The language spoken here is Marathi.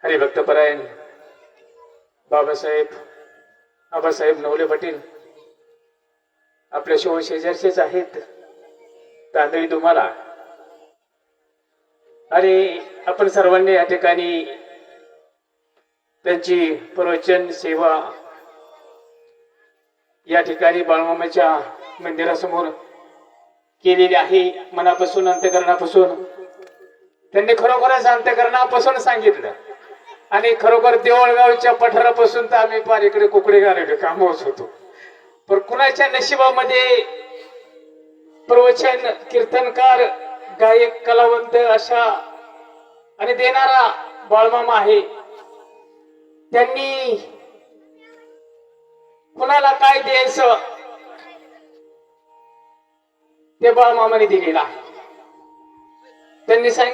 हरिभक्तपरायण बाबासाहेब आबासाहेब नवले पाटील आपल्या शिव शेजारचेच आहेत तांदळी तुम्हाला। आणि आपण सर्वांनी या ठिकाणी त्यांची प्रवचन सेवा या ठिकाणी बाळमामाच्या मंदिरासमोर केलेली आहे। मनापासून अंतःकरणापासून त्यांनी खरोखरच अंतःकरणापासून सांगितलं आणि खरोखर देवळगावच्या पठारापासून तर आम्ही पार इकडे कुकडे घालले कामच होतो। पण कुणाच्या नशिबामध्ये प्रवचन कीर्तनकार गायक कलावंत अशा आणि देणारा बाळमामा आहे। त्यांनी कुणाला काय द्यायचं ते बाळमामाने दिलेलं आहे। त्यांनी सांगितलं